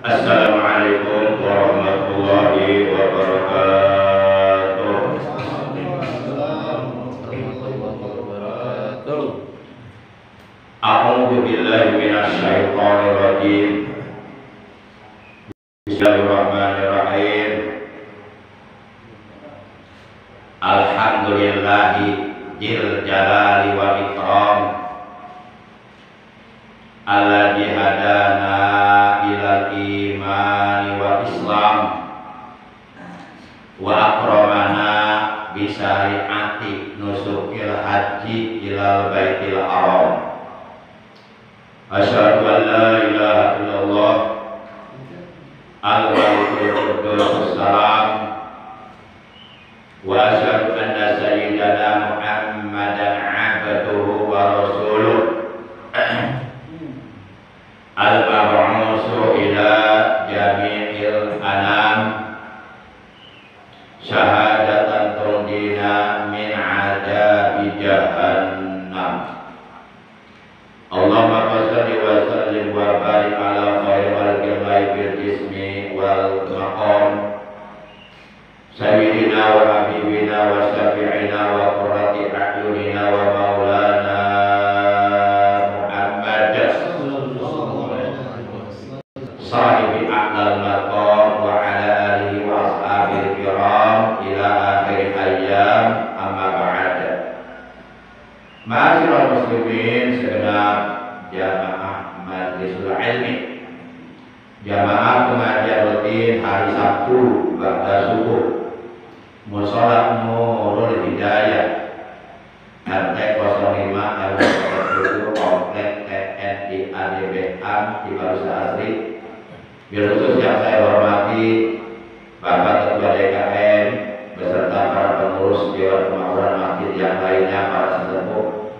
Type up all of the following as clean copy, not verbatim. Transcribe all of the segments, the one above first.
Assalamualaikum warahmatullahi wabarakatuh. A'udzu billahi minasy syaithanir rajim. Bismillahirrahmanirrahim. Alhamdulillahi dzil jalali wal ikram. Alladzi hadana ilal imani wal islam wa akramana bi syariati nusukil haji ilal baitil haram. Asyhadu an la ilaha illallah al-malikul quddus salam wa asyhadu anna sayyidana Muhammadan abduhu wa rasuluh al-mab'usu ila jami'il anam syahadatan turdina min adabi jahannam. Allahumma shalli wa sallim wa barik ala khairil khalqi bil jismi wal maqam sayyidina wa habibina wa syafi'ina wa qurrati a'yunina wa maulana sahibi a'lal maqam wa ala alihi wa ashabil kiram ila akhir ayyam amma ba'd. Ma'asyiral muslimin segenap jamaah majlisul ilmi, jamaah pengajian rutin hari Sabtu ba'da subuh mushola Nurul Hidayah RT 05 RW 07 Komplek TNI ADBA di Barusa Asri. Bil khusus yang saya hormati Bapak Ketua DKM beserta para pengurus Dewan Kemakmuran Masjid yang lainnya, para sesepuh,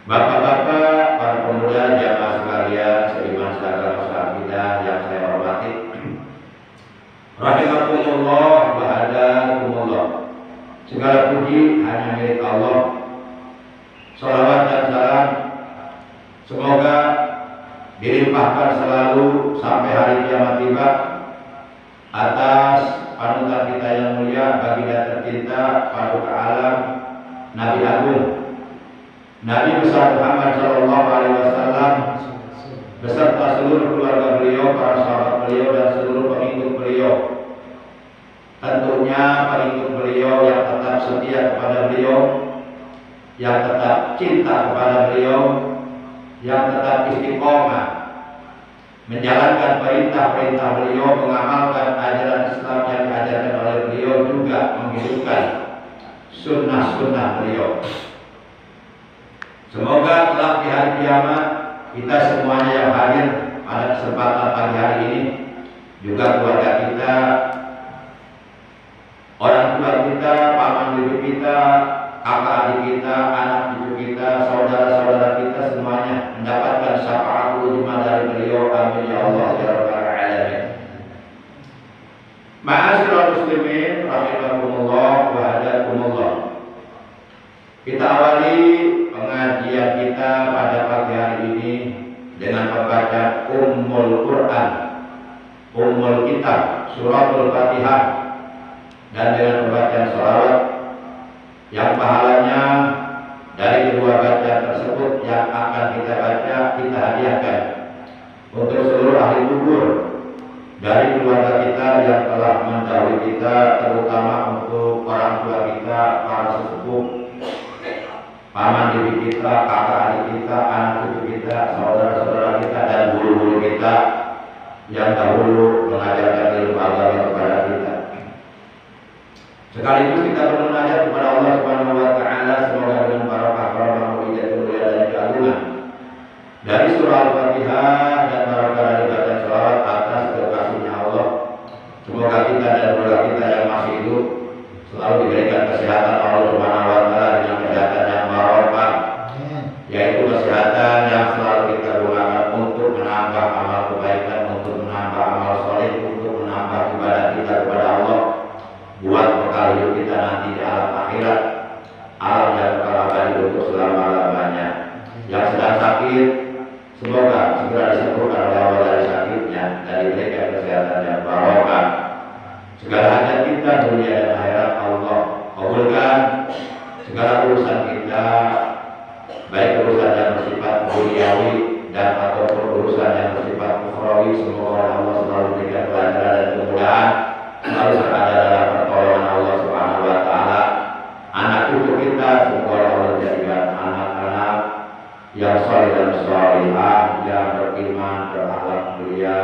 bapak-bapak, para pemuda, jamaah sekalian, seiman seagama seakidah yang saya hormati. Rahimakumullah wa hadakumullah. Segala puji hanya milik Allah. Salawat dan salam semoga dilimpahkan selalu sampai hari kiamat tiba atas panutan kita yang mulia, baginda tercinta, paduka alam, Nabi Agung, Nabi besar Muhammad Sallallahu Alaihi Wasallam beserta seluruh keluarga beliau, para sahabat beliau dan seluruh pengikut beliau. Tentunya pengikut beliau yang tetap setia kepada beliau, yang tetap cinta kepada beliau, yang tetap istiqomah menjalankan perintah-perintah beliau, mengamalkan ajaran Islam yang diajarkan oleh beliau, juga menghidupkan sunnah-sunnah beliau. Semoga kelak di hari kiamat kita semuanya yang hadir pada kesempatan pagi hari ini, juga keluarga kita, orang tua kita, paman bibi kita, kakak adik kita, anak cucu kita, saudara-saudara kita semuanya mendapatkan syafaatul ujma dari beliau. Amin ya Allah ya rabbal alamin. Ma'asyiral muslimin rahimakumullah wa hadakumullah. Kita awali pengajian kita pada pagi hari ini dengan membaca Ummul Quran, Ummul Kitab, Suratul Fatihah, dan dengan membaca sholawat yang pahalanya dari kedua bacaan tersebut yang akan kita baca kita hadiahkan untuk seluruh ahli kubur dari keluarga kita yang telah mendahului kita, terutama untuk orang tua kita, para sesepuh, paman bibi kita, kakak adik kita, anak cucu kita, saudara-saudara kita, dan guru-guru kita yang dahulu mengajarkan ilmu agama kepada kita. Sekaligus kita bermunajat kepada Allah Subhanahu wa taala, semoga dengan barokah karomah muliatul mulia dan keagungan dari surah Al-Fatihah dan barokah dari bacaan sholawat atas kekasihnya Allah, semoga kita dan keluarga kita yang masih hidup selalu diberikan kesehatan Allah Subhanahu wa taala dengan kesehatan yang barokah, yaitu kesehatan yang selalu kita gunakan untuk menambah amal kebaikan, untuk menambah amal soleh, untuk menambah ibadah kita kepada Allah, buat bekal hidup kita nanti di alam akhirat, alam yang kekal abadi untuk selama-lamanya. Yang sedang sakit, semoga segera disembuhkan oleh Allah dari sakitnya dan diberikan kesehatan yang barokah. Segala hajat kita dunia dan akhirat Allah kabulkan. Segala urusan kita, baik urusan yang bersifat duniawi dan ataupun urusan yang bersifat ukhrawi, semoga Allah selalu memberikan kelancaran dan kemudahan, selalu berada dalam pertolongan Allah Subhanahu wa taala. Anak cucu kita semoga Allah menjadikan anak-anak yang saleh dan salihah, yang beriman, berakhlak mulia,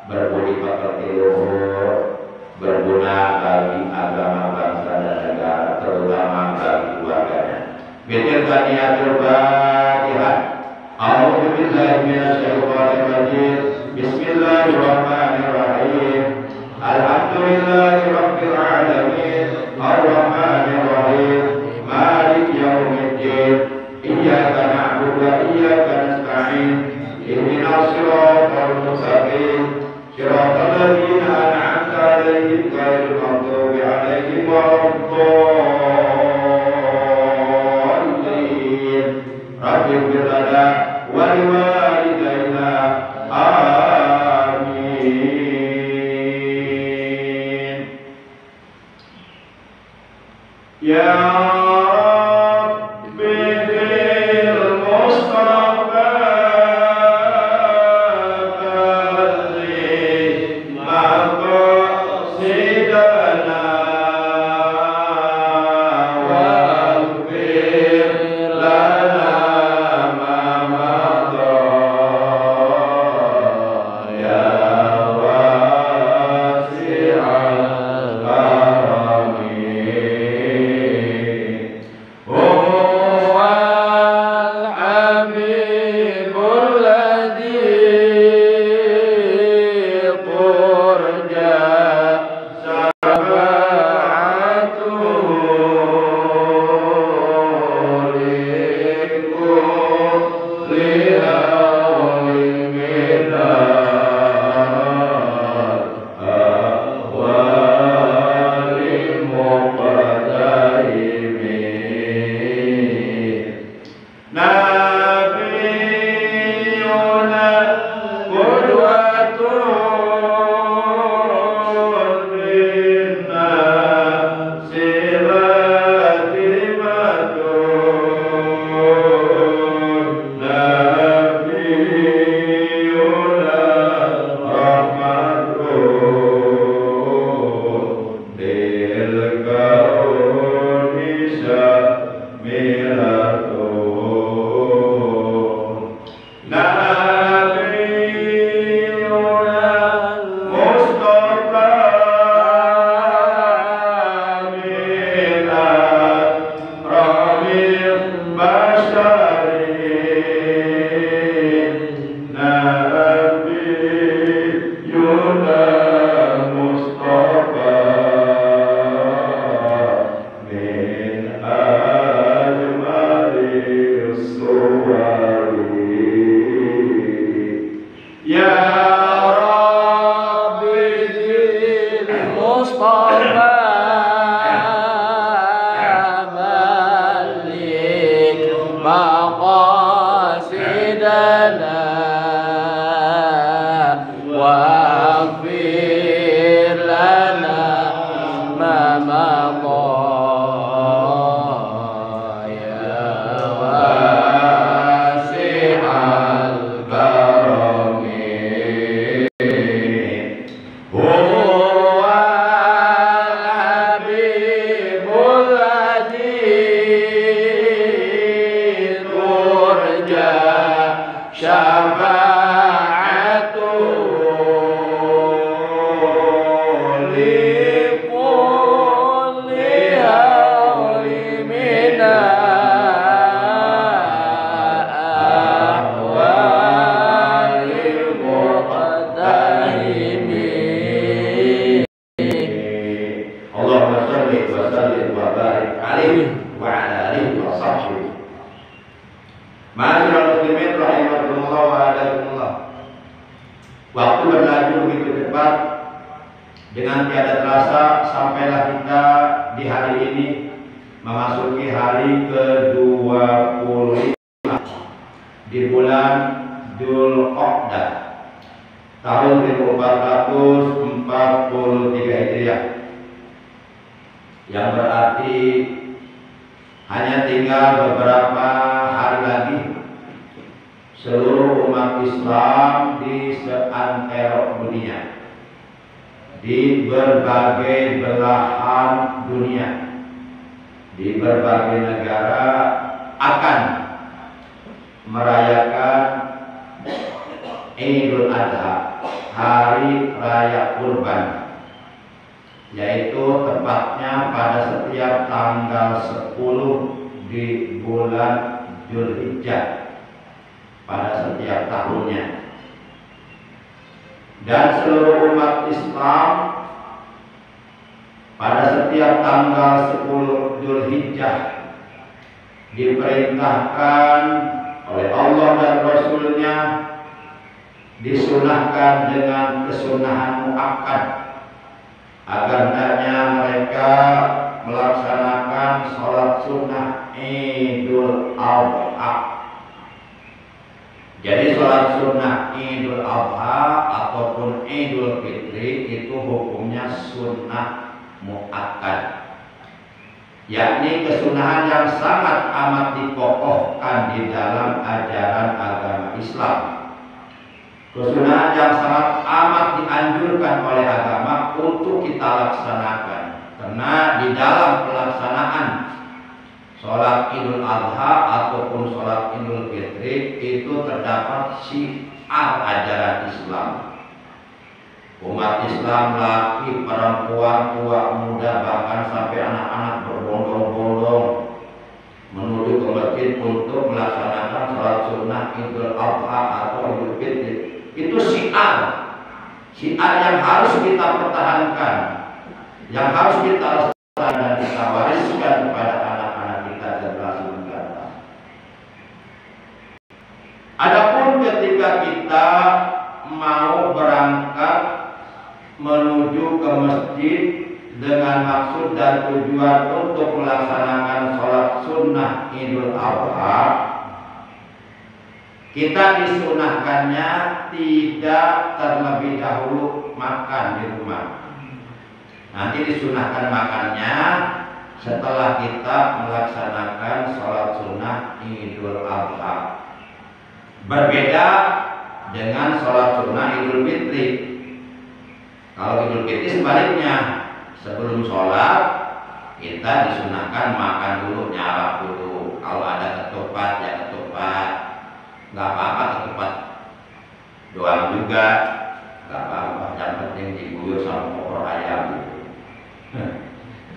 berbudi pekerti luhur, berguna bagi agama, bangsa dan negara, terutama bagi keluarganya. Bitirkaniyatul Fatihah. A'udzu billahi minasyaitonir rajim. Bismillahirrahmanirrahim. Alhamdulillahirabbil alamin. Arrahmanir rahim. Maliki yaumiddin. Iyyaka na'budu wa iyyaka nasta'in. Ihdinas siratal mustaqim. Siratal ladzina an'amta 'alaihim ghairil maghdubi 'alaihim waladdallin. Rabbighfir lana wa liwalidayna. Amin. Ya Waktu berlalu begitu cepat, dengan tiada terasa sampailah kita di hari ini memasuki hari ke-25 di bulan Dzulqa'dah tahun 1443 Hijriah, yang berarti hanya tinggal beberapa hari lagi seluruh umat Islam di seantero dunia, di berbagai belahan dunia, di berbagai negara akan merayakan Idul Adha, hari raya kurban, yaitu tepatnya pada setiap tanggal 10 di bulan Dzulhijjah pada setiap tahunnya. Dan seluruh umat Islam pada setiap tanggal 10 Dzulhijjah diperintahkan oleh Allah dan Rasulnya, disunahkan dengan kesunahan muakkad, agar hendaknya mereka melaksanakan sholat sunnah Idul Adha. Jadi sholat sunnah Idul Adha ataupun Idul Fitri itu hukumnya sunnah muakkad, yakni kesunahan yang sangat amat dikokohkan di dalam ajaran agama Islam. Kesunahan yang sangat amat dianjurkan oleh agama untuk kita laksanakan, karena di dalam pelaksanaan sholat Idul Adha ataupun sholat Idul Fitri itu terdapat syiar ajaran Islam. Umat Islam, laki, perempuan, tua, muda, bahkan sampai anak-anak berbondong-bondong menuju ke masjid untuk melaksanakan sholat sunnah Idul Adha atau Idul Fitri. Itu syiar yang harus kita pertahankan, yang harus kita laksanakan dan kita wariskan kepada anak-anak kita generasi mendatang. Adapun ketika kita mau berangkat menuju ke masjid dengan maksud dan tujuan untuk melaksanakan sholat sunnah Idul Adha, kita disunahkannya tidak terlebih dahulu makan di rumah. Nanti disunahkan makannya setelah kita melaksanakan sholat sunnah Idul Adha. Berbeda dengan sholat sunnah Idul Fitri. Kalau Idul Fitri sebaliknya, sebelum sholat kita disunahkan makan dulu, nyarap dulu. Kalau ada ketupat ya ketupat, nggak apa-apa ketupat doang juga, nggak apa-apa. Yang penting diguyur sama opor ayam gitu,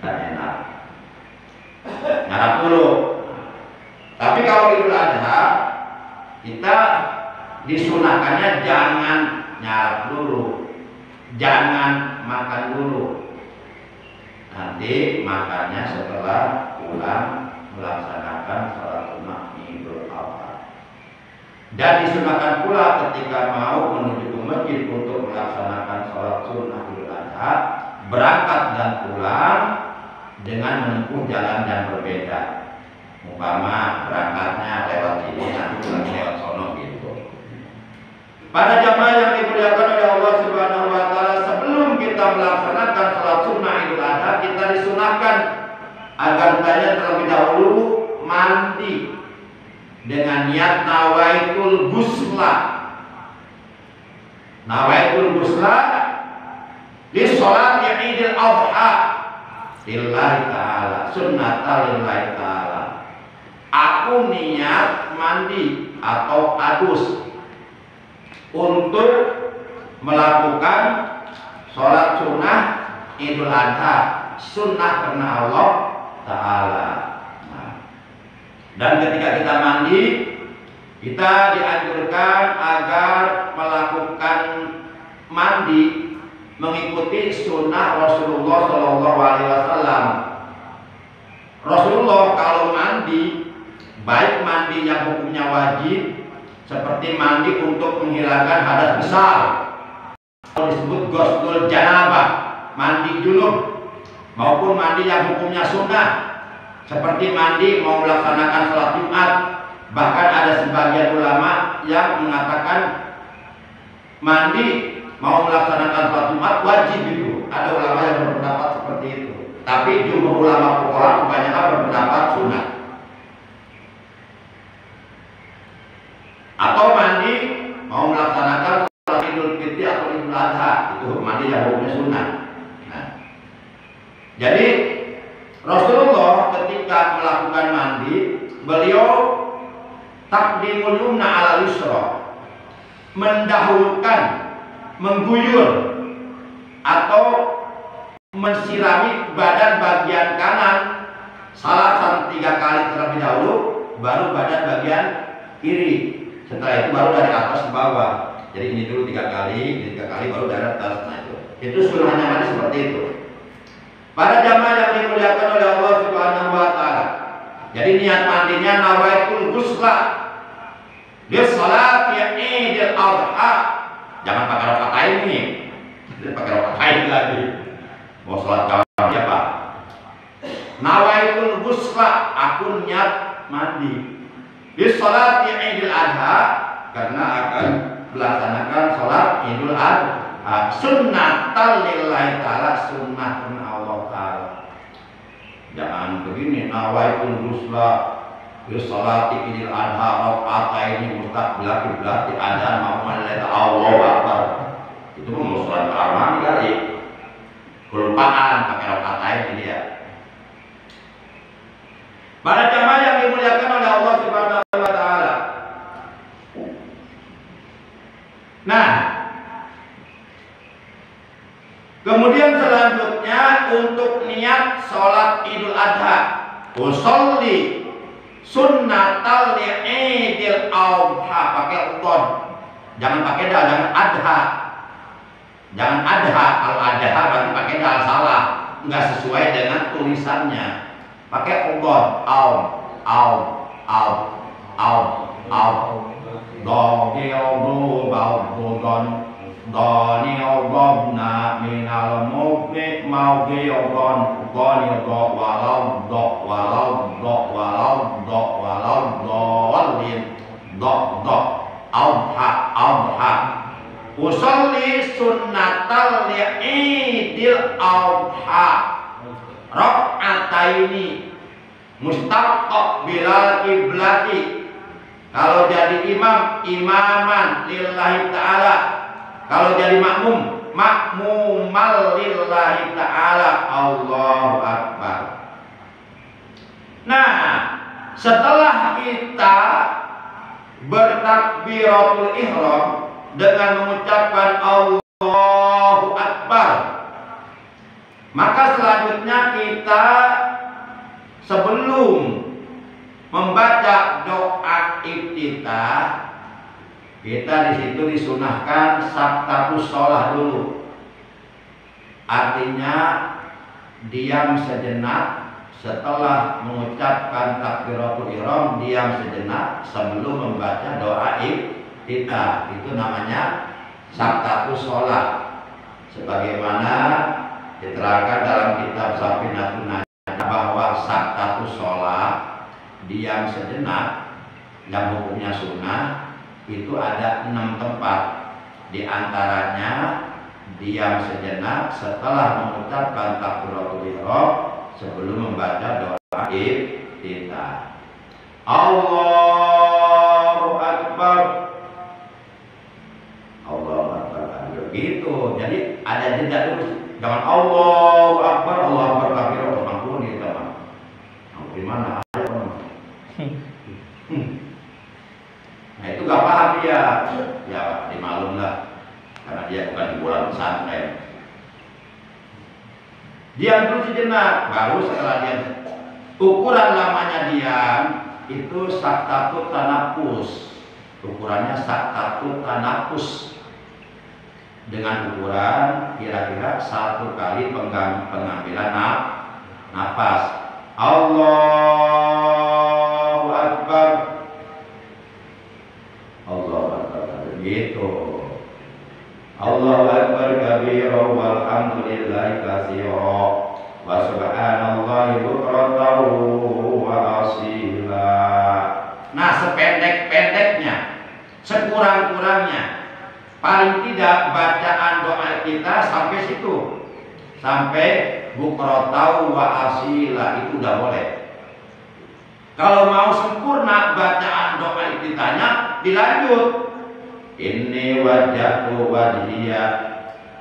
kan enak. Nyarap dulu. Tapi kalau Idul Adha kita disunahkannya jangan nyarap dulu, jangan makan dulu. Nanti makannya setelah pulang melaksanakan sholat sunnah Idul Adha. Dan disunahkan pula ketika mau menuju ke masjid untuk melaksanakan sholat sunnah Idul Adha, berangkat dan pulang dengan menempuh jalan yang berbeda. Umpama berangkatnya lewat sini, nanti pulang lewat sono gitu. Pada jamaah yang dimuliakan oleh Allah Subhanahu wa Ta'ala, sebelum kita melaksanakan sholat sunnah Idul Adha, kita disunahkan agar kita terlebih dahulu mandi dengan niat nawaitul ghusla. Nawaitul ghusla di sholat Idul Adha lillahi ta'ala, sunnatan lillahi ta'ala. Aku niat mandi atau adus untuk melakukan sholat sunnah Idul Adha, sunnah karena Allah Ta'ala. Dan ketika kita mandi, kita dianjurkan agar melakukan mandi mengikuti sunnah Rasulullah SAW. Rasulullah kalau mandi, baik mandi yang hukumnya wajib seperti mandi untuk menghilangkan hadas besar, disebut ghuslul janabah, mandi junub, maupun mandi yang hukumnya sunnah seperti mandi mau melaksanakan sholat Jumat, Bahkan ada sebagian ulama yang mengatakan mandi mau melaksanakan sholat Jumat wajib itu. Ada ulama yang berpendapat seperti itu. Tapi jumhur ulama fuqaha kebanyakan berpendapat sunnah. Atau mandi mau melaksanakan sholat Idul Fitri atau Idul Adha, itu mandi yang hukumnya sunnah. Nah, jadi Rasulullah ketika melakukan mandi, beliau taqdimul yumna ala yusra, mendahulukan, mengguyur atau mensirami badan bagian kanan salasan 3 kali terlebih dahulu, baru badan bagian kiri. Setelah itu baru dari atas ke bawah. Jadi ini dulu 3 kali, ini 3 kali, baru dari atas. Nah itu sunnahnya mandi seperti itu. Para jamaah yang dimuliakan oleh Allah Subhanahu wa taala. Jadi niat mandinya nawaitul ghusla lis salati Idul Adha. Jangan pakai rakaat ini. Pakai rakaat lagi. Mau salat kawin apa? Nawaitul ghusla, aku niat mandi lis salati Idul Adha, karena akan melaksanakan salat Idul Adha. Sunnatan lillahi ta'ala, sunnah Allah ta'ala. Jangan begini, nawaitul ghusla lis salati Idul Adha rakaataini mustaqbil qiblat adzan Muhammad Allahu akbar. Itu mau salat kamar kali. Kelupaan pakai rakaat ini ya. Para jamaah yang dimuliakan oleh Allah Subhanahu wa taala. Nah, kemudian selanjutnya untuk niat sholat Idul Adha, usolli sunnatal Idul Adha, pakai udhon, jangan pakai dal, jangan adha, jangan adha. Kalau adha berarti pakai dal, salah, nggak sesuai dengan tulisannya. Pakai udhon, au, dogil baudon. Doni obobna minal mukmi mau giyodon goni do walau dolin do abha usolli sunnatal Idul Adha rakaataini mustaqbilal qiblati. Kalau jadi imam, imaman lillahi ta'ala. Kalau jadi makmum, makmumal lillahi ta'ala. Allahu akbar. Nah, setelah kita bertakbiratul ihram dengan mengucapkan Allahu akbar, maka selanjutnya kita sebelum membaca doa iftitah, kita di situ disunahkan saktatus sholah dulu. Artinya diam sejenak setelah mengucapkan takbiratul ihram, diam sejenak sebelum membaca doa iftitah. Itu namanya saktatus sholah. Sebagaimana diterangkan dalam kitab Safinatun Najah bahwa saktatus sholah, diam sejenak, yang hukumnya sunnah, itu ada 6 tempat. Di antaranya diam sejenak setelah mengucapkan takbiratul ihram sebelum membaca doa iftitah. Allahu akbar. Allahu akbar. Begitu. Jadi ada jeda dulu. Jangan Allahu akbar, Allahu akbar kabir, ampun ya teman. Ampun mana? Nah itu gak paham dia, ya dimaklum lah, karena dia bukan di bulan pesantren. Diam dulu sejenak, baru setelah dia, ukuran lamanya diam itu saktatut tanafus. Ukurannya saktatut tanafus dengan ukuran kira-kira 1 kali pengambilan nafas. Allahu akbar. Allahu akbar. Begitu. Allahu akbar kabira walhamdulillahi katsira wa subhanallahi bukratan wa asila. Nah, sependek-pendeknya, sekurang-kurangnya, paling tidak bacaan doa kita sampai situ, sampai bukrotau wa asila, itu udah boleh. Kalau mau sempurna bacaan doa kitanya, dilanjut. Inni wajjahtu wajhiya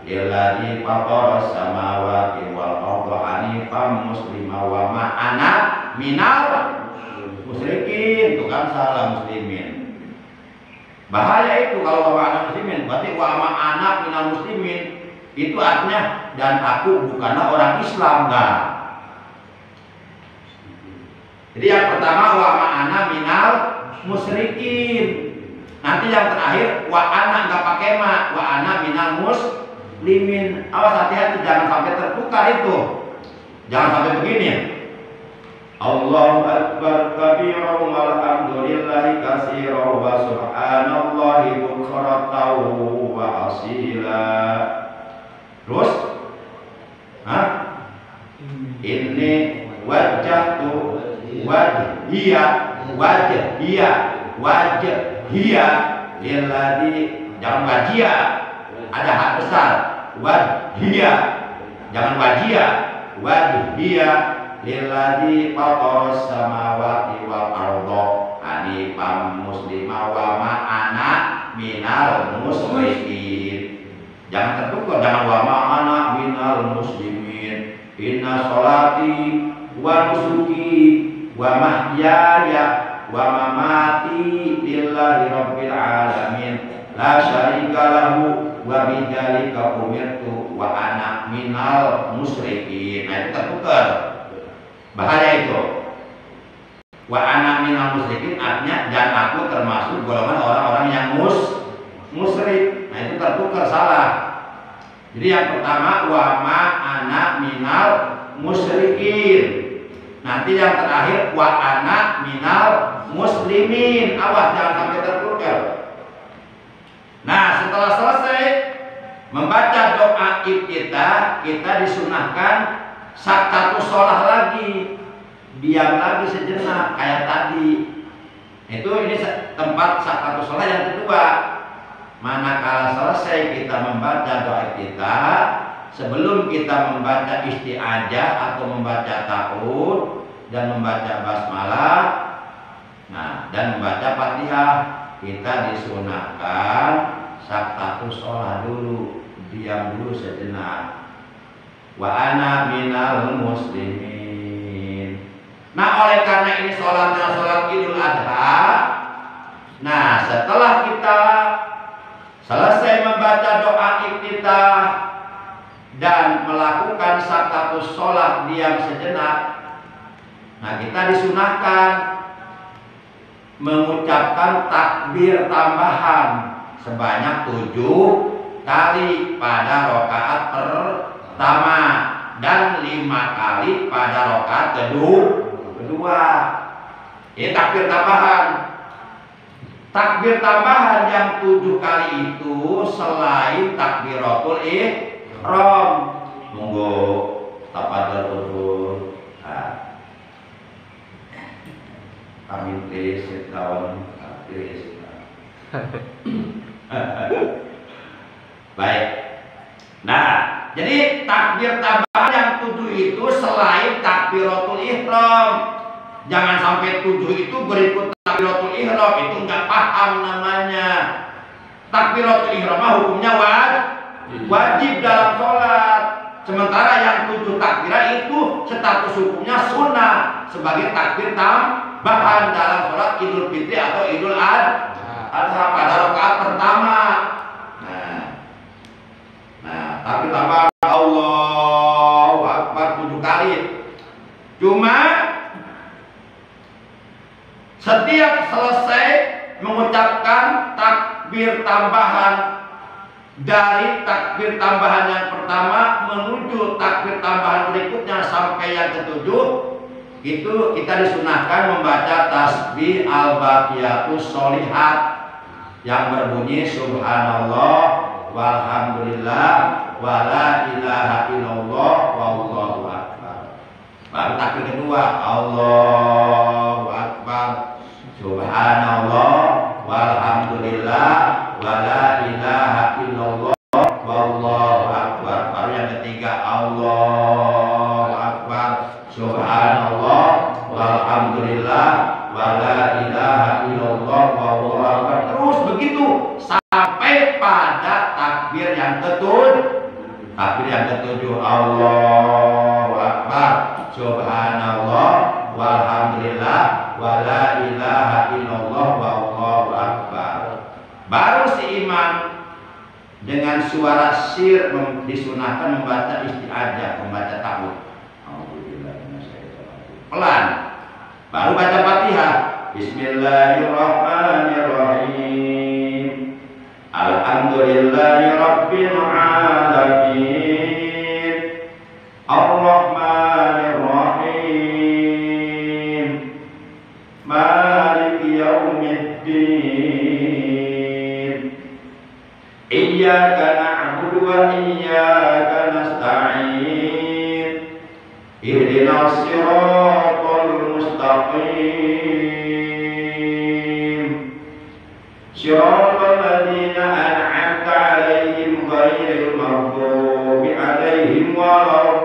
lilladzi fatara samawati wal arda hanifan muslima wa ma ana minal musyrikin. Itu kan salah muslimin. Bahaya itu kalau wa ana muslimin, berarti wa ma ana minal muslimin. Itu artinya dan aku bukanlah orang Islam, enggak. Jadi yang pertama wa ma ana minal musyrikin. Nanti yang terakhir wa ana enggak pakai ma, wa ana minal muslimin. Awas, hati-hati jangan sampai tertukar itu. Jangan sampai begini. Allahu akbar kabira walhamdulillahi katsira wa subhanallahi bukratan wa asila. Terus ini wajjahtu wajhiya lilladzi, jangan wajia, ada hak besar. Wajhiya, jangan wajia. Wajhiya lilladzi fatara samawati wal arda hanifan muslima wa ma ana minal musyrikin. Jangan tertukar, jangan wa ma ana minal muslimin. Inna sholati wa nusuki wa mahyaya wa mamati lillahi rabbil alamin la syarika lahu wa bidzalika umirtu wa ana minal musyrikin. Nah, itu tertukar, bahaya itu. Wa ana minal musyrikin artinya dan aku termasuk golongan orang-orang yang musyrik. Nah, itu tertukar, salah. Jadi yang pertama wa ma ana minal musyrikin. Nanti yang terakhir wa ana minal muslimin. Awas jangan sampai tertukar. Nah, setelah selesai membaca doa kita disunahkan saktatus sholah lagi, diam lagi sejenak kayak tadi. Ini tempat saktatus sholah yang kedua. Manakala selesai kita membaca doa kita, sebelum kita membaca isti'adzah atau membaca ta'awudz dan membaca basmalah, dan membaca Fatihah, kita disunahkan saktatus sholah dulu, diam dulu sejenak. Wa ana minal muslimin. Nah, oleh karena ini sholatnya sholat Idul Adha, nah setelah kita selesai membaca doa iftitah dan melakukan saktatus sholat diam sejenak, nah kita disunahkan mengucapkan takbir tambahan sebanyak 7 kali pada rakaat pertama dan 5 kali pada rakaat kedua. Ini takbir tambahan. Takbir tambahan yang 7 kali itu selain takbiratul ihram. Monggo tafadhol. Kami please sit down, please. Baik. Nah, jadi takbir tambahan yang 7 itu selain takbiratul ihram. Jangan sampai 7 itu berikut takbiratul ihram, itu enggak paham namanya. Takbiratul ihram hukumnya wajib dalam sholat. Sementara yang 7 takbiran itu status hukumnya sunnah sebagai takbir tambahan dalam sholat Idul Fitri atau Idul Adha pada rakaat pertama. Nah, takbir tambahan Allahu Akbar 7 kali. Cuma setiap selesai mengucapkan takbir tambahan dari takbir tambahan yang pertama menuju takbir tambahan berikutnya sampai yang ketujuh, itu kita disunahkan membaca tasbih al-baqiyatus sholihat yang berbunyi subhanallah walhamdulillah wala ilaha illallah wallahu akbar. Baru takbir kedua Allahu akbar Subhanallah walhamdulillah wala ilaha illallah wallahu akbar. Baru yang ketiga Allahu akbar. Subhanallah walhamdulillah wala ilaha illallah wallahu akbar. Terus begitu sampai pada takbir yang ketujuh. Takbir yang ketujuh Allahu akbar. Subhanallah walhamdulillah wala ilaha illallah wallahu akbar. Baru si imam dengan suara sir disunahkan membaca isti'adzah, membaca ta'awudz. Pelan. Baru baca Fatihah. Bismillahirrahmanirrahim. Alhamdulillahi rabbil alamin. Ar-Rahmanir-Rahim. Maliki yaumiddin. Iyyaka na'budu wa iyyaka nasta'in. Ihdinas siratal mustaqim. Siratal ladzina an'amta 'alaihim ghairil maghdubi 'alaihim waladdallin.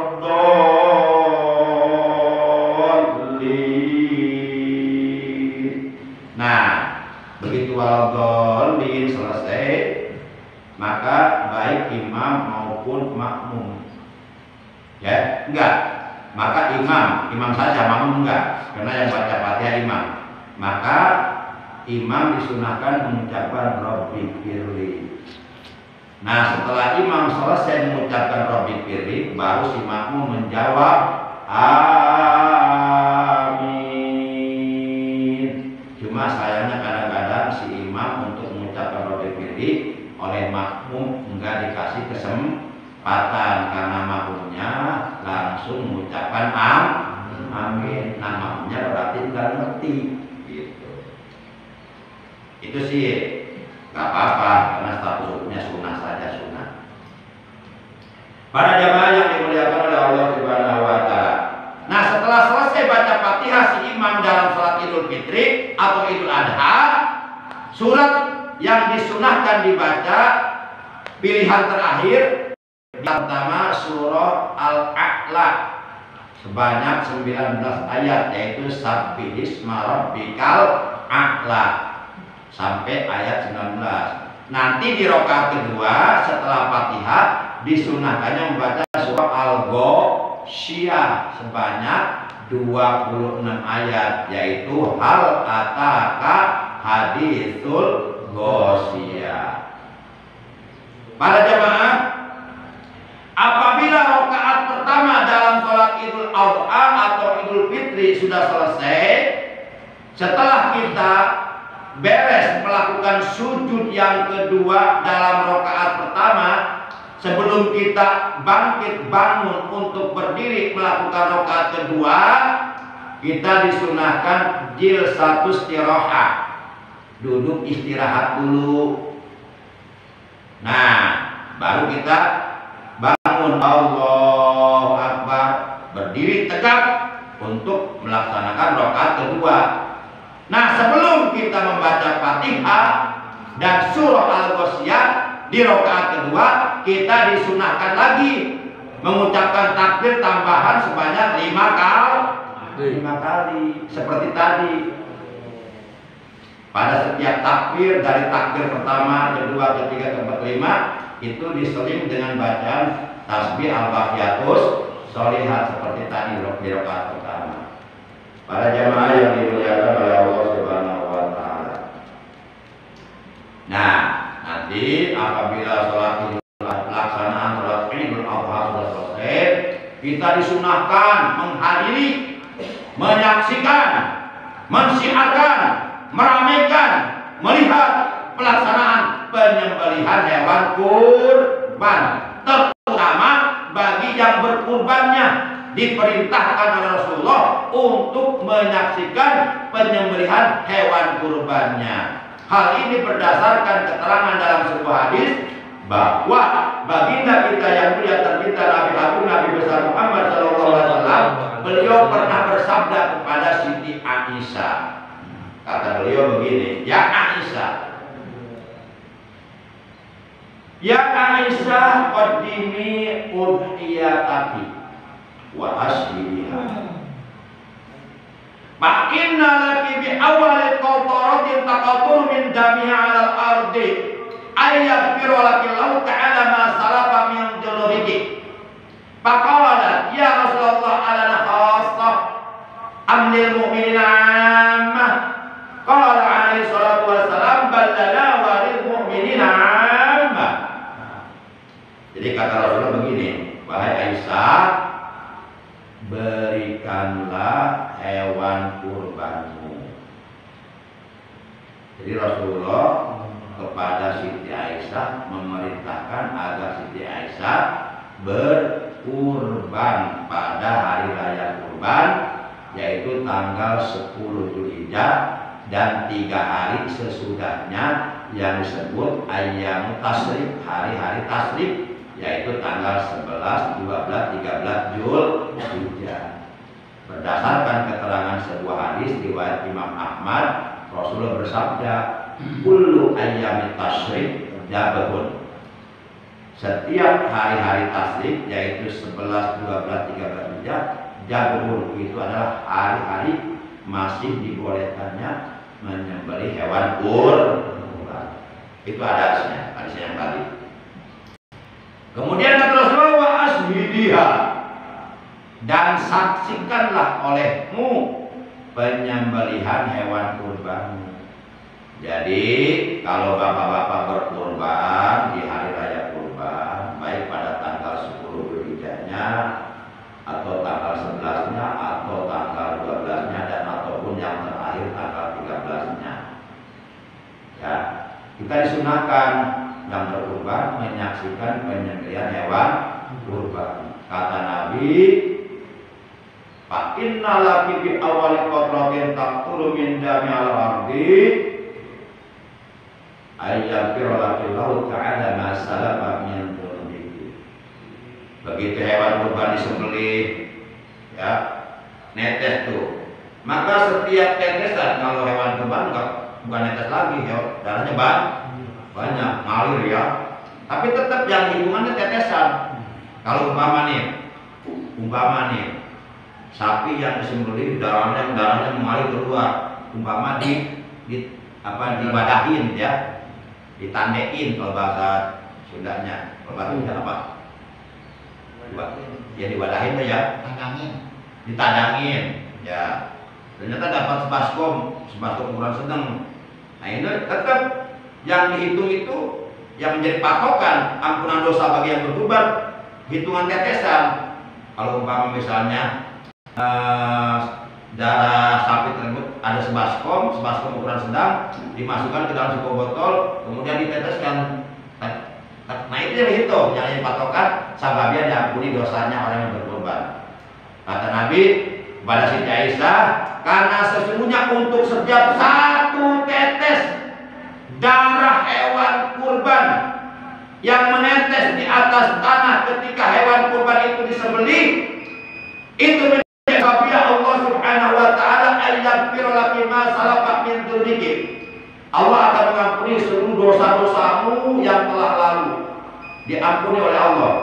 Nah, begitu waladdallin selesai, maka baik imam maupun makmum. Ya, enggak. Maka imam saja, makmum enggak, karena yang baca Fatihah imam. Maka imam disunahkan mengucapkan Rabbi firli. Nah, setelah imam selesai mengucapkan Rabbi firli, baru si makmum menjawab amin. Cuma sayangnya kadang-kadang si imam untuk mengucapkan Rabbi firli oleh makmum enggak dikasih kesempatan karena makmumnya langsung mengucapkan amin. Nah, makmumnya berarti enggak ngerti gitu. Itu sih nggak apa-apa karena statusnya sunnah saja, sunnah. Para jamaah yang dimuliakan oleh Allah Subhanahu wa taala. Nah, setelah selesai baca Fatihah si imam dalam salat Idul Fitri atau Idul Adha, surat yang disunahkan dibaca pilihan terakhir yang pertama surah Al-A'la sebanyak 19 ayat, yaitu Sabbihisma rabbikal a'la sampai ayat 19. Nanti di rakaat kedua setelah Fatihah disunahkannya membaca surah Al-Ghasyiyah sebanyak 26 ayat, yaitu hal ataka haditsul ghasyiyah. Para jamaah, apabila rakaat pertama dalam sholat Idul Adha atau Idul Fitri sudah selesai, setelah kita beres melakukan sujud yang kedua dalam rakaat pertama, sebelum kita bangkit bangun untuk berdiri melakukan rakaat kedua, kita disunahkan jilsatus istirahat, duduk istirahat dulu. Nah, baru kita bangun Allahu Akbar, berdiri tegak untuk melaksanakan rakaat kedua. Nah, sebelum kita membaca Fatihah dan surah Al-Ghasyiyah di rakaat kedua, kita disunahkan lagi mengucapkan takbir tambahan sebanyak 5 kali seperti tadi. Pada setiap takbir dari takbir pertama, kedua, ketiga, keempat, kelima itu diseling dengan bacaan tasbih al-baqiyatus sholihat seperti tadi di rakaat pertama. Para jamaah yang dimuliakan oleh Allah Subhanahu wa taala. Nah, nanti apabila sholat pelaksanaan sholat Idul Adha sudah selesai, kita disunahkan menghadiri, menyaksikan, mensiarkan, meramaikan, melihat pelaksanaan penyembelihan hewan kurban, terutama bagi yang berkurbannya diperintahkan oleh Rasulullah untuk menyaksikan penyembelihan hewan kurbannya. Hal ini berdasarkan keterangan dalam sebuah hadis bahwa baginda kita yang mulia tercinta Nabi Agung Nabi besar Muhammad SAW, beliau pernah bersabda kepada Siti Aisyah, Kata beliau begini, ya Aisyah, ya Aisyah, qaddimi udhiyataki wa ashibiha. Fa inna laki bi awwali qataratin taqatur min damiha 'alal ardi ayyaghfiru laki Allah ta'ala ma salafa min dhunubiki. Faqala ya Rasulullah alana khassah am lil mu'minina 'ammah. Qala alaihi salatu wassalam bal lana wa lil mu'minina 'ammah. Jadi kata Rasulullah begini, wahai Aisyah, berikanlah hewan kurbanmu. Jadi Rasulullah kepada Siti Aisyah memerintahkan agar Siti Aisyah berkurban pada hari raya kurban, yaitu tanggal 10 Dzulhijjah dan 3 hari sesudahnya yang disebut ayyam tasrik, hari-hari tasrik, yaitu tanggal 11, 12, 13 Dzulhijjah. Berdasarkan keterangan sebuah hadis riwayat Imam Ahmad, Rasulullah bersabda, kullu ayyamit tasyrik jabahun. Setiap hari-hari tasrik, yaitu 11, 12, 13 Dzulhijjah, jabahun, itu adalah hari-hari masih dibolehkannya menyembelih hewan kurban. Itu hadisnya yang tadi. Kemudian kata Rasulullah, wa ashidiha, dan saksikanlah olehmu penyembelihan hewan kurbanmu. Jadi kalau bapak-bapak berkurban di hari raya kurban, baik pada tanggal 10 Dzulhijjahnya atau tanggal 11-nya atau tanggal 12-nya dan ataupun yang terakhir tanggal 13-nya, ya, kita disunahkan yang berkurban menyaksikan penyembelihan hewan kurban. Kata Nabi, fa inna laki bi awwali qatratin taqtulu min dami al-ardi ayyaghfir laki Allah ta'ala ma salafa min dzunubiki. Begitu hewan kurban disembelih, ya, netes tuh, maka setiap tetesan, kalau hewan kurban bukan netes lagi, darahnya banyak, ngalir ya, tapi tetap yang hitungannya tetesan. Kalau umpama nih sapi yang disembelih darahnya mengalir keluar, umpama diwadahin, ya, ditandein kalau bahasa Sundanya. Kalau bahasa Sunda apa? Ya diwadahin tuh, ya, ditadangin, ya. Ternyata dapat sebaskom ukuran sedang. Nah ini tetap yang dihitung itu, yang menjadi patokan ampunan dosa bagi yang berkurban, hitungan tetesan. Kalau umpama misalnya darah sapi tersebut ada sebaskom ukuran sedang, dimasukkan ke dalam sebuah botol, kemudian diteteskan. Nah itu yang dihitung, yang jadi patokan sababnya diampuni dosanya orang yang berkorban. Kata Nabi kepada Siti Aisyah, karena sesungguhnya untuk setiap satu tetes darah hewan kurban yang menetes di atas tanah ketika hewan kurban itu disembelih, itu menjadi sebab Allah Subhanahu wa taala ayyaghfir laki ma salafa min dzunubiki. Allah akan mengampuni seluruh dosa-dosamu yang telah lalu, diampuni oleh Allah.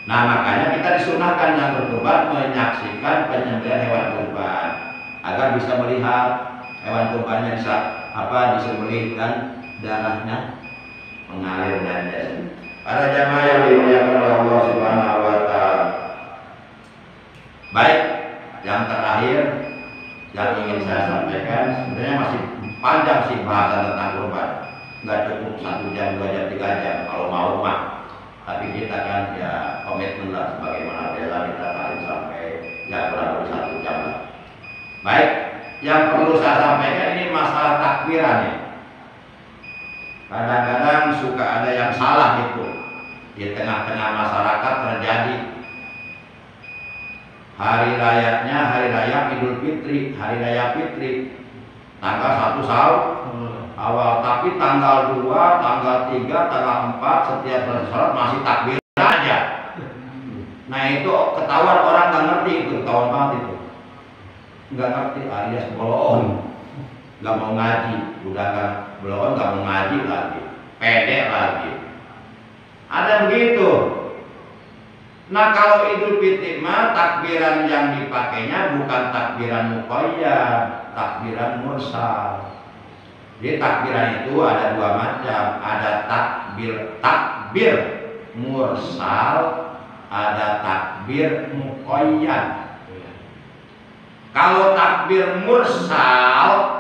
Nah makanya kita disunahkan yang berkurban menyaksikan penyembelihan hewan kurban agar bisa melihat hewan kurbannya disembelih dan darahnya mengalir dan jatuh. Para jamaah yang dimuliakan oleh Allah Subhanahu wa taala. Baik, yang terakhir yang ingin saya sampaikan, sebenarnya masih panjang sih bahasan tentang kurban. Nggak cukup 1 jam, 2 jam, 3 jam kalau mau mah. Tapi kita kan ya komitmen lah, sebagaimana bela kita tarik sampai ya kurang lebih 1 jam lah. Baik, yang perlu saya sampaikan ini masalah takbiran ya. Kadang-kadang suka ada yang salah itu di tengah-tengah masyarakat terjadi. Hari rayanya hari raya Idul Fitri, hari raya Fitri, tanggal 1 awal, tapi tanggal 2, tanggal 3, tanggal 4 setiap sholat masih takbir aja. Nah itu ketahuan orang nggak ngerti, itu ketahuan banget itu. Nggak ngerti alias bohong. nggak mau ngaji, udah kan belum nggak mau ngaji lagi, pede lagi. Ada begitu. Nah kalau Idul Fitri mah takbiran yang dipakainya bukan takbiran muqayyad, takbiran mursal. Jadi takbiran itu ada dua macam, ada takbir mursal, ada takbir muqayyad. Kalau takbir mursal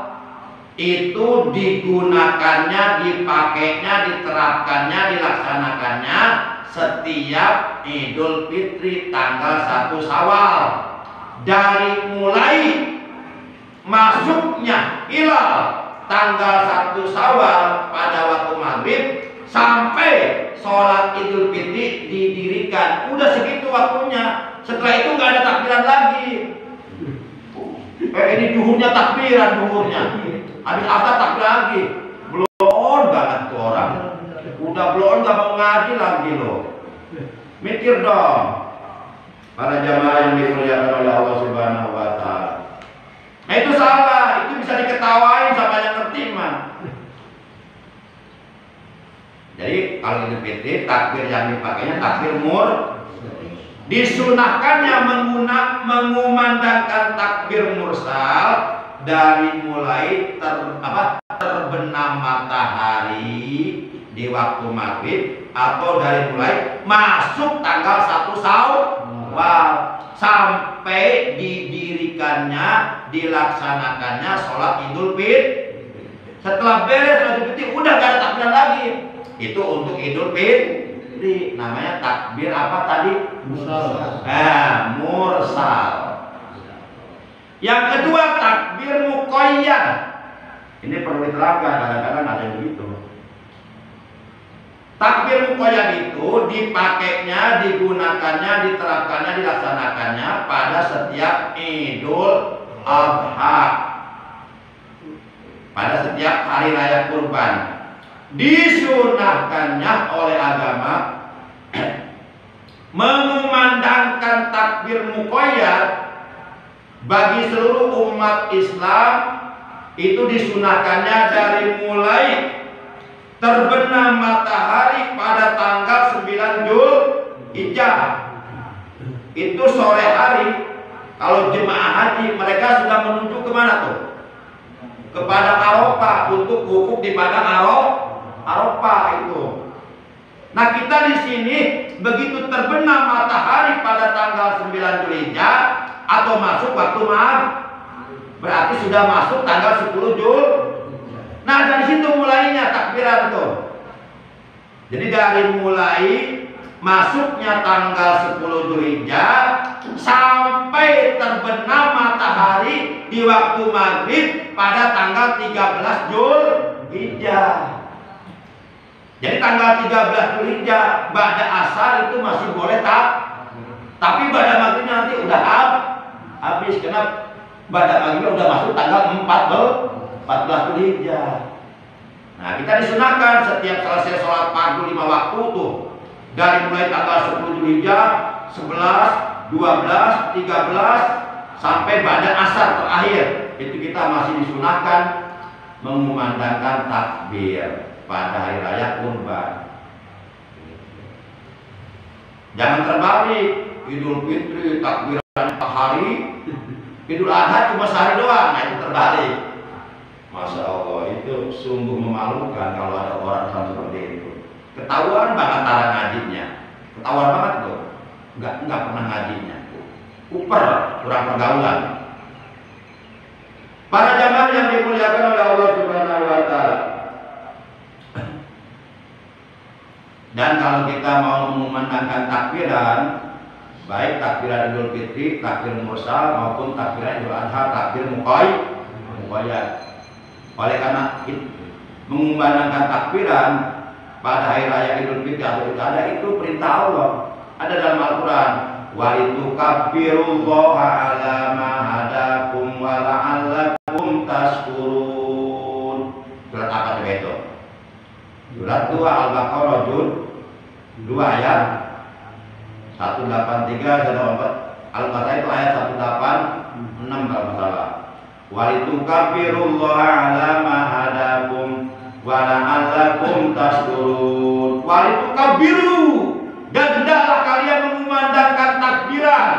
itu digunakannya, dipakainya, diterapkannya, dilaksanakannya setiap Idul Fitri tanggal 1 Syawal. Dari mulai masuknya hilal tanggal 1 Syawal pada waktu maghrib sampai sholat Idul Fitri didirikan, udah segitu waktunya. Setelah itu nggak ada takbiran lagi. Ini duhurnya takbiran, duhurnya. Habis asar takbir lagi. Belum banget tuh orang. Udah belum nggak mau ngaji lagi loh. Mikir dong. Para jamaah yang dimuliakan oleh Allah Subhanahu wa Ta'ala. Nah itu salah, itu bisa diketawain sama yang ngerti mah. Jadi kalau Idul Fitri takbir yang dipakainya takbir disunahkannya mengumandangkan takbir mursal dari mulai terbenam matahari di waktu maghrib atau dari mulai masuk tanggal 1 Syawal sampai didirikannya, dilaksanakannya sholat Idul Fitri. Setelah beres sholat Idul Fitri udah gak ada takbiran lagi. Itu untuk Idul Fitri. Namanya takbir apa tadi? Mursal. Mursal. Yang kedua takbir muqayyad. Ini perlu diterapkan, kadang-kadang ada yang begitu. Takbir muqayyad itu dipakainya, digunakannya, diterapkannya, dilaksanakannya pada setiap Idul Adha, pada setiap hari raya kurban. Disunahkannya oleh agama mengumandangkan takbir muqayyad bagi seluruh umat Islam. Itu disunahkannya dari mulai terbenam matahari pada tanggal 9 Dzulhijjah. Itu sore hari. Kalau jemaah haji mereka sudah menuju kemana tuh? Kepada Arafah untuk wukuf di padang Arafah itu. Nah kita di sini begitu terbenam matahari pada tanggal 9 Dzulhijjah atau masuk waktu maghrib, berarti sudah masuk tanggal 10 Dzulhijjah. Nah dari situ mulainya takbiran tuh. Jadi dari mulai masuknya tanggal 10 Dzulhijjah sampai terbenam matahari di waktu maghrib pada tanggal 13 Dzulhijjah. Jadi tanggal 13 Dzulhijjah ba'da asar itu masih boleh tapi ba'da maghrib nanti udah habis. Karena ba'da maghrib udah masuk tanggal 14 Dzulhijjah. Nah kita disunahkan setiap selesai sholat fardu 5 waktu tuh, dari mulai tanggal 10 Dzulhijjah, 11, 12, 13 sampai ba'da asar terakhir, itu kita masih disunahkan mengumandangkan takbir pada hari raya kurban. Jangan terbalik, Idul Fitri takbiran hari, Idul Adha cuma sehari doang. Nah itu terbalik. Masya Allah, itu sungguh memalukan kalau ada orang seperti itu. Ketahuan banget cara ngajinya, ketahuan banget tuh, nggak pernah ngajinya, kuper, kurang pergaulan. Para jamaah yang dimuliakan oleh Allah Subhanahu wa Ta'ala. Dan kalau kita mau mengumandangkan takbiran, baik takbiran Idul Fitri, takbir mursal maupun takbiran Idul Adha, takbir muqayyad. Oleh karena mengumandangkan takbiran pada hari raya Idul Fitri atau Idul Adha itu perintah Allah. Ada dalam Al-Quran, walitukabbirullaha ala ma hadakum wa la'allakum tashkurun. Surat apa coba itu? Surat 2 Al-Baqarah juz 2 ayat 183 184. Al-Baqarah itu ayat 186 kalau salah. Walitukabbirullaha ala ma hadakum wa la'allakum tashkurun. Walitukabbiru, dan hendaklah kalian mengumandangkan takbiran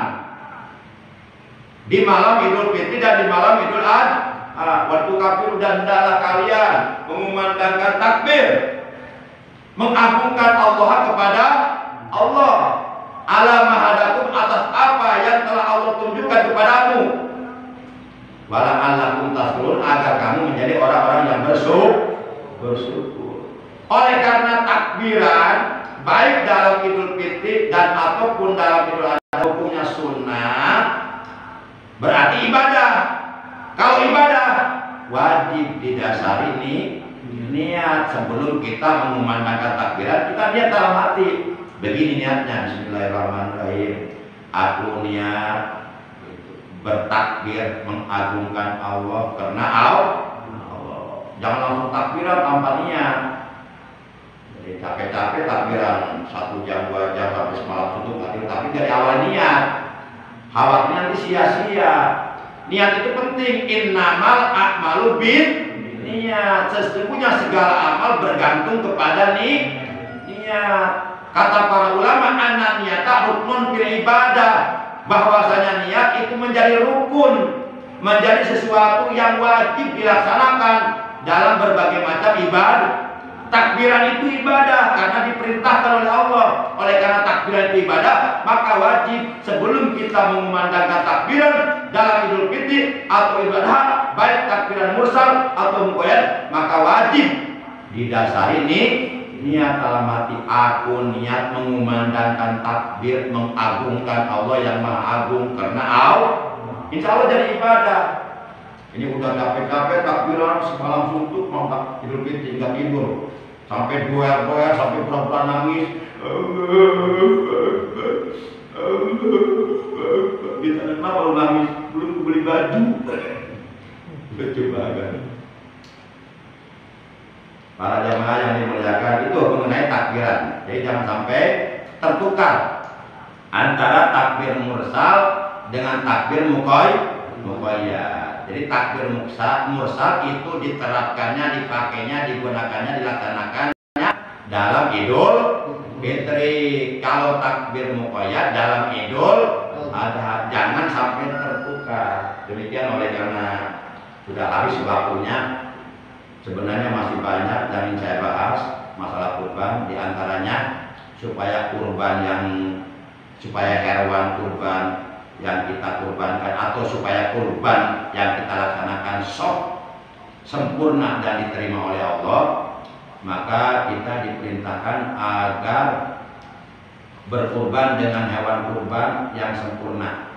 di malam Idul Fitri dan di malam Idul Adha. Walitukabbiru, dan hendaklah kalian mengumandangkan takbir, mengagungkan Allah kepada Allah, ala ma hadakum, atas apa yang telah Allah tunjukkan kepadamu, wala'allakum tashkurun, agar kamu menjadi orang-orang yang bersyukur. Oleh karena takbiran baik dalam Idul Fitri dan ataupun dalam Idul Adha hukumnya sunnah, berarti ibadah. Kalau ibadah wajib didasari niat. Sebelum kita mengumandangkan takbiran, kita niat dalam hati. Begini niatnya, bismillahirrahmanirrahim, aku niat bertakbir mengagungkan Allah karena Allah. Jangan langsung takbiran tanpa niat. Jadi capek-capek takbiran 1 jam 2 jam sampai semalam suntuk takbir, tapi dari awal niat. Khawatir nanti sia-sia. Niat itu penting. Innamal a'malu bin niat. Sesungguhnya segala amal bergantung kepada niat. Kata para ulama, anna niyata ruknun fil ibadah, bahwasanya niat itu menjadi rukun, menjadi sesuatu yang wajib dilaksanakan dalam berbagai macam ibadah. Takbiran itu ibadah karena diperintahkan oleh Allah. Oleh karena takbiran itu ibadah, maka wajib sebelum kita mengumandangkan takbiran dalam Idul Fitri atau Idul Adha, baik takbiran mursal atau muqayyad, maka wajib didasari niat dalam hati. Aku niat mengumandangkan takbir mengagungkan Allah yang Maha Agung karena Allah. Insya Allah jadi ibadah. Ini udah capek-capek takbiran semalam suntuk, mau Idul Fitri nggak tidur, sampai doer-doer, sampai pura-pura nangis. Kita kenapa lu nangis? Belum beli baju. Coba kan. Para jamaah yang dimuliakan, itu mengenai takbiran. Jadi jangan sampai tertukar antara takbir mursal dengan takbir muqayyad. Jadi takbir mursal itu diterapkannya, dipakainya, digunakannya, dilaksanakannya dalam Idul Fitri. Kalau takbir muqayyad dalam Idul Adha, jangan sampai tertukar. Demikian, oleh karena sudah habis waktunya. Sebenarnya masih banyak yang ingin saya bahas masalah kurban, diantaranya supaya hewan kurban yang kita kurbankan atau supaya kurban yang kita laksanakan sempurna dan diterima oleh Allah, maka kita diperintahkan agar berkurban dengan hewan kurban yang sempurna.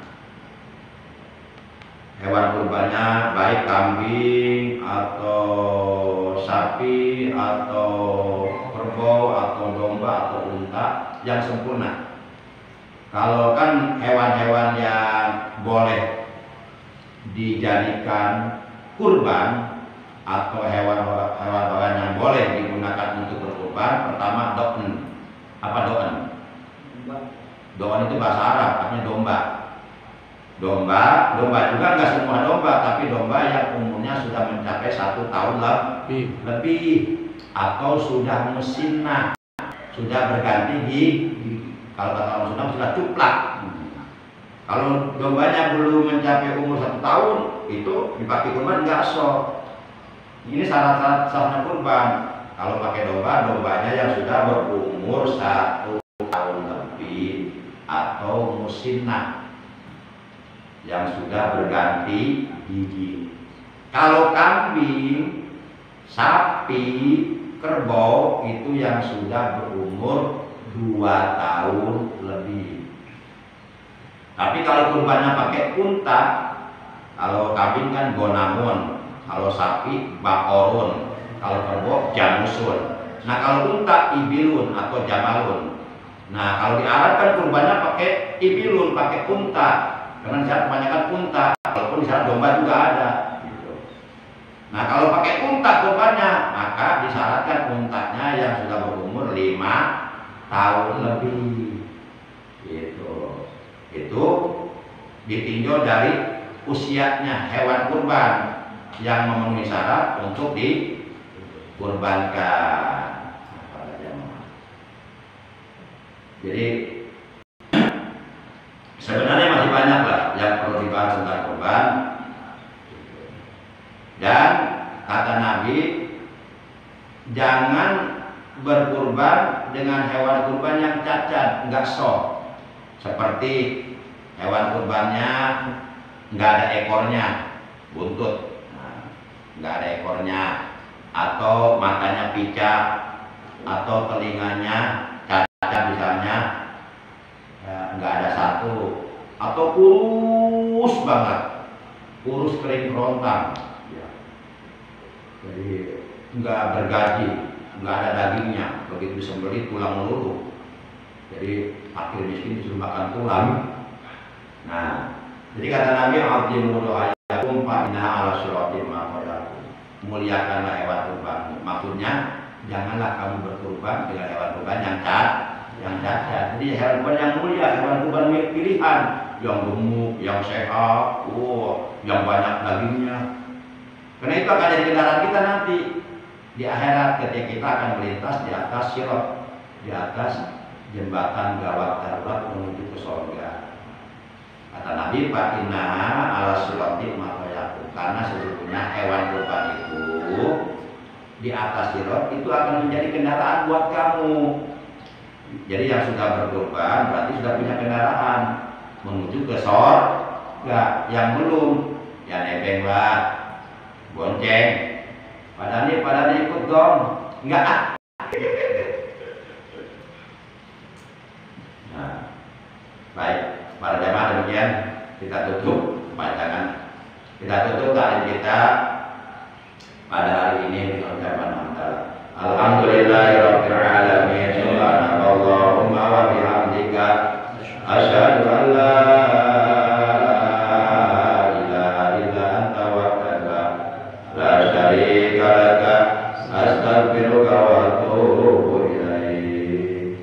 Hewan kurbannya baik kambing atau sapi atau kerbau atau domba atau unta yang sempurna. Kalau kan hewan-hewan yang boleh dijadikan kurban atau hewan-hewan yang boleh digunakan untuk berkurban, pertama do'en. Apa do'en? Do'en itu bahasa Arab, artinya domba. Domba juga nggak semua domba, tapi domba yang umurnya sudah mencapai 1 tahun lebih atau sudah musinnah, sudah berganti gigi. Kalau kata orang Sunda sudah cuplak. Kalau dombanya belum mencapai umur 1 tahun, itu dipakai kurban nggak sah. Ini syarat-syaratnya kurban. Kalau pakai dombanya yang sudah berumur 1 tahun lebih atau musinnah, yang sudah berganti gigi. Kalau kambing, sapi, kerbau itu yang sudah berumur 2 tahun lebih. Tapi kalau kurbannya pakai unta, kalau kambing kan gonamun, kalau sapi bakorun, kalau kerbau jamusun. Nah kalau unta ibilun atau jamalun. Nah kalau di Arab kan kurbannya pakai ibilun, pakai unta. Karena di sana kebanyakan unta, walaupun di sana domba juga ada. Gitu. Nah kalau pakai unta kurbannya, maka disyaratkan untanya yang sudah berumur 5 tahun lebih. Gitu. Itu ditinjau dari usianya hewan kurban yang memenuhi syarat untuk dikurbankan. Jadi sebenarnya masih banyak lah yang perlu dibahas tentang kurban. Dan kata Nabi, jangan berkurban dengan hewan kurban yang cacat, enggak soh. Seperti hewan kurbannya enggak ada ekornya, buntut, enggak ada ekornya, atau matanya picak, atau telinganya cacat misalnya, enggak ada satu, atau kurus banget, kurus kering kerontang. Jadi nggak bergaji, nggak ada dagingnya, begitu disembelih tulang melulu. Jadi fakir miskin disuruh makan tulang. Nah, jadi kata Nabi, "Azimu do'ayakum fa innaha 'ala siratim maqadakum." Muliakanlah hewan kurban. Maksudnya janganlah kamu berkurban dengan hewan kurban yang cacat. Jadi hewan kurban yang mulia, hewan kurban pilihan, yang gemuk, yang sehat, yang banyak dagingnya. Karena itu akan jadi kendaraan kita nanti di akhirat ketika kita akan melintas di atas sirat, di atas jembatan gawat darurat menuju ke surga. Kata Nabi, "Fa innaha 'ala sirati maqadakum." Karena sesungguhnya hewan kurban itu di atas sirat itu akan menjadi kendaraan buat kamu. Jadi yang sudah berkurban berarti sudah punya kendaraan menuju ke surga. Yang belum, ya nebeng lah, bonceng, padahal ikut dong, enggak. Nah, baik, para jamaah demikian kita tutup bacaan, kita tutup taklim kita pada hari ini dengan ucapan hamdalah. Alhamdulillahirabbil alamin. Subhanallahumma wa bihamdika asyhadu an la ilaha illa anta wahdaka la syarika laka astaghfiruka wa atubu ilaik.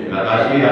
Terima kasih.